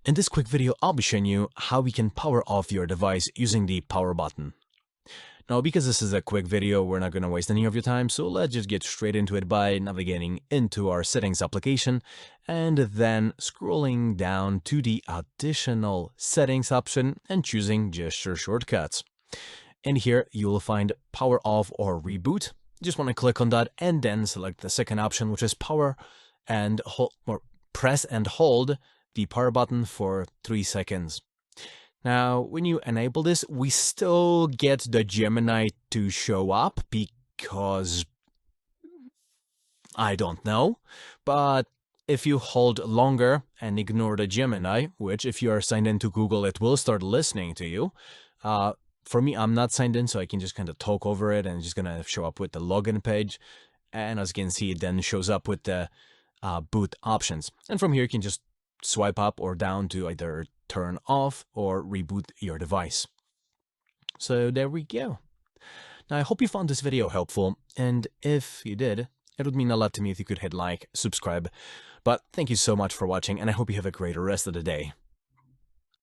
In this quick video, I'll be showing you how we can power off your device using the power button. Now, because this is a quick video, we're not going to waste any of your time, so let's just get straight into it by navigating into our settings application and then scrolling down to the additional settings option and choosing gesture shortcuts. In here, you will find power off or reboot. You just want to click on that and then select the second option, which is power and hold, or press and hold the power button for 3 seconds. Now, when you enable this, we still get the Gemini to show up because I don't know, but if you hold longer and ignore the Gemini, which if you are signed into Google, it will start listening to you. For me, I'm not signed in, so I can just kind of talk over it and it's just going to show up with the login page. And as you can see, it then shows up with the boot options. And from here, you can just swipe up or down to either turn off or reboot your device. So there we go. Now, I hope you found this video helpful, and if you did, it would mean a lot to me if you could hit like, subscribe. But thank you so much for watching, and I hope you have a great rest of the day.